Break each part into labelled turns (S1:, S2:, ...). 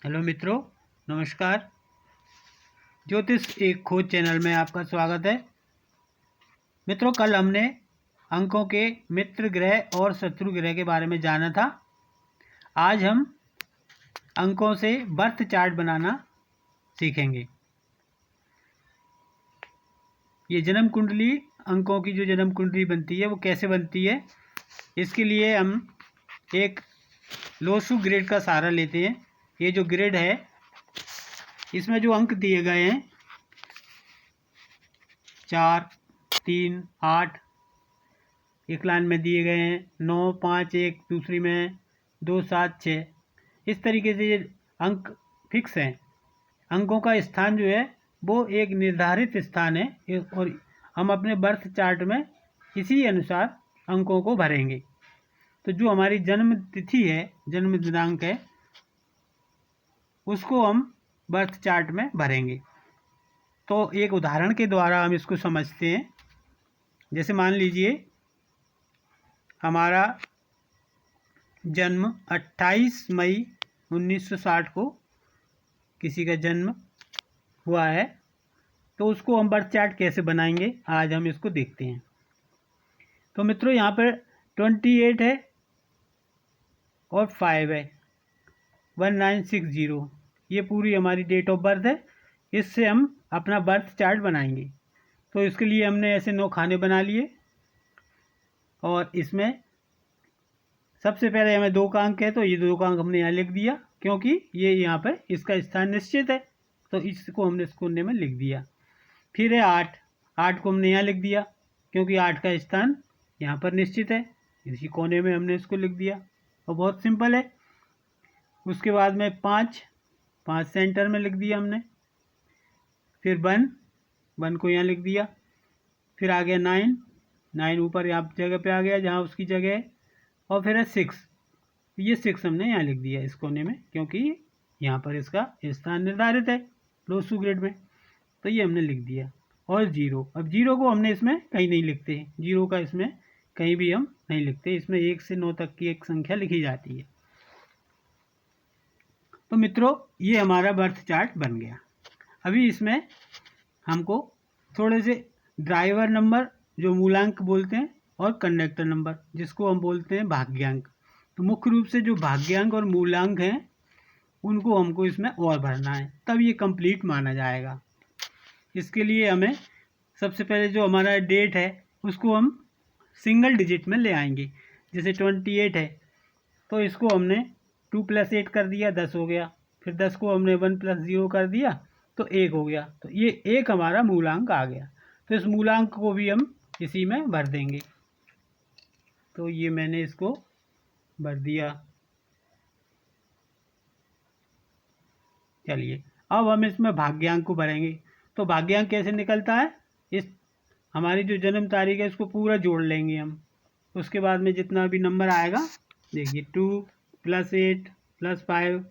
S1: Hello मित्रों, नमस्कार। ज्योतिष एक खोज चैनल में आपका स्वागत है। मित्रों, कल हमने अंकों के मित्र ग्रह और शत्रु ग्रह के बारे में जाना था। आज हम अंकों से बर्थ चार्ट बनाना सीखेंगे। ये जन्म कुंडली, अंकों की जो जन्म कुंडली बनती है वो कैसे बनती है, इसके लिए हम एक लोसु ग्रिड का सहारा लेते हैं। ये जो ग्रिड है इसमें जो अंक दिए गए हैं 4, 3, 8 एक लाइन में दिए गए हैं, 9, 5 एक दूसरी में, 2, 7, 6 इस तरीके से ये अंक फिक्स हैं। अंकों का स्थान जो है वो एक निर्धारित स्थान है और हम अपने बर्थ चार्ट में इसी अनुसार अंकों को भरेंगे। तो जो हमारी जन्म तिथि है, जन्म दिनांक है, उसको हम बर्थ चार्ट में भरेंगे। तो एक उदाहरण के द्वारा हम इसको समझते हैं। जैसे मान लीजिए हमारा जन्म 28 मई 1960 को किसी का जन्म हुआ है, तो उसको हम बर्थ चार्ट कैसे बनाएंगे आज हम इसको देखते हैं। तो मित्रों, यहाँ पर 28 है और 5 है, 1960, ये पूरी हमारी डेट ऑफ बर्थ है। इससे हम अपना बर्थ चार्ट बनाएंगे। तो इसके लिए हमने ऐसे 9 खाने बना लिए और इसमें सबसे पहले हमें 2 का अंक है, तो ये 2 का अंक हमने यहाँ लिख दिया क्योंकि ये यहाँ पर इसका स्थान निश्चित है, तो इसको हमने इस कोने में लिख दिया। फिर है 8 को हमने यहाँ लिख दिया क्योंकि 8 का स्थान यहाँ पर निश्चित है, इसी कोने में हमने इसको लिख दिया और बहुत सिंपल है। उसके बाद में 5 सेंटर में लिख दिया हमने। फिर 1 को यहाँ लिख दिया। फिर आ गया 9 ऊपर यहाँ जगह पे आ गया जहाँ उसकी जगह है। और फिर है 6, ये 6 हमने यहाँ लिख दिया इस कोने में क्योंकि यहाँ पर इसका स्थान निर्धारित है लोसु ग्रिड में, तो ये हमने लिख दिया। और 0, अब 0 को हमने इसमें कहीं नहीं लिखते, 0 का इसमें कहीं भी हम नहीं लिखते, इसमें 1 से 9 तक की एक संख्या लिखी जाती है। तो मित्रों, ये हमारा बर्थ चार्ट बन गया। अभी इसमें हमको थोड़े से ड्राइवर नंबर जो मूलांक बोलते हैं और कंडक्टर नंबर जिसको हम बोलते हैं भाग्यांक, तो मुख्य रूप से जो भाग्यांक और मूलांक हैं उनको हमको इसमें और भरना है, तब ये कंप्लीट माना जाएगा। इसके लिए हमें सबसे पहले जो हमारा डेट है उसको हम सिंगल डिजिट में ले आएंगे। जैसे 28 है तो इसको हमने 2 + 8 कर दिया, 10 हो गया। फिर 10 को हमने 1 + 0 कर दिया तो 1 हो गया। तो ये 1 हमारा मूलांक आ गया। तो इस मूलांक को भी हम इसी में भर देंगे। तो ये मैंने इसको भर दिया। चलिए, अब हम इसमें भाग्यांक को भरेंगे। तो भाग्यांक कैसे निकलता है, इस हमारी जो जन्म तारीख है इसको पूरा जोड़ लेंगे हम। उसके बाद में जितना भी नंबर आएगा, देखिए 2 + 8 + 5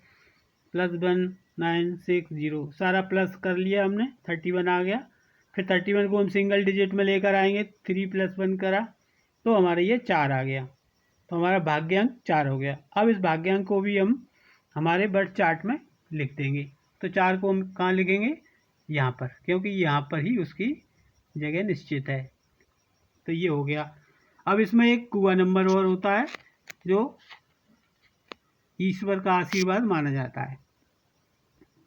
S1: + 1 9 6 0 सारा प्लस कर लिया हमने, 31 आ गया। फिर 31 को हम सिंगल डिजिट में लेकर आएंगे, 3 + 1 करा तो हमारा ये 4 आ गया। तो हमारा भाग्यांक 4 हो गया। अब इस भाग्यांक को भी हम हमारे बर्थ चार्ट में लिख देंगे। तो 4 को हम कहाँ लिखेंगे, यहाँ पर, क्योंकि यहाँ पर ही उसकी जगह निश्चित है। तो ये हो गया। अब इसमें एक कुआ नंबर और होता है जो ईश्वर का आशीर्वाद माना जाता है।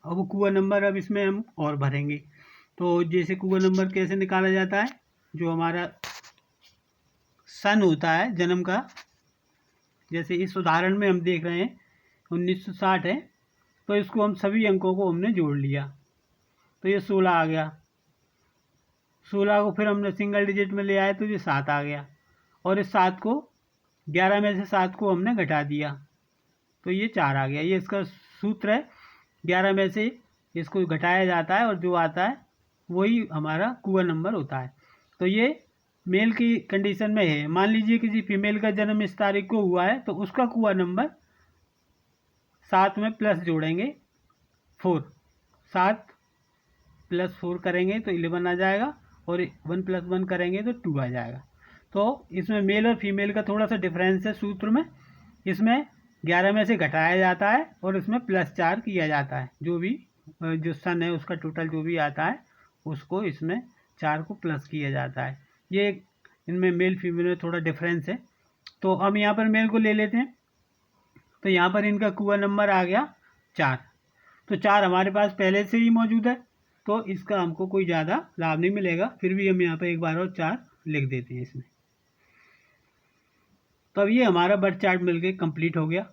S1: अब वो कुआ नंबर अब इसमें हम और भरेंगे। तो जैसे कुआ नंबर कैसे निकाला जाता है, जो हमारा सन होता है जन्म का, जैसे इस उदाहरण में हम देख रहे हैं 1960 है, तो इसको हम सभी अंकों को हमने जोड़ लिया तो ये 16 आ गया। 16 को फिर हमने सिंगल डिजिट में ले आए तो ये 7 आ गया। और इस 7 को 11 में से 7 को हमने घटा दिया तो ये 4 आ गया। ये इसका सूत्र है, 11 में से इसको घटाया जाता है और जो आता है वही हमारा कुआ नंबर होता है। तो ये मेल की कंडीशन में है। मान लीजिए किसी फीमेल का जन्म इस तारीख को हुआ है तो उसका कुआ नंबर 7 में प्लस जोड़ेंगे 4, 7 + 4 करेंगे तो 11 आ जाएगा और 1 + 1 करेंगे तो 2 आ जाएगा। तो इसमें मेल और फीमेल का थोड़ा सा डिफरेंस है सूत्र में। इसमें 11 में से घटाया जाता है और उसमें +4 किया जाता है। जो भी जो सन है उसका टोटल जो भी आता है उसको इसमें 4 को प्लस किया जाता है। ये इनमें मेल फीमेल में थोड़ा डिफरेंस है। तो हम यहाँ पर मेल को ले लेते हैं। तो यहाँ पर इनका कुआ नंबर आ गया 4। तो 4 हमारे पास पहले से ही मौजूद है, तो इसका हमको कोई ज़्यादा लाभ नहीं मिलेगा। फिर भी हम यहाँ पर एक बार और 4 लिख देते हैं इसमें। तो अब ये हमारा बर्थ चार्ट मिलकर कंप्लीट हो गया।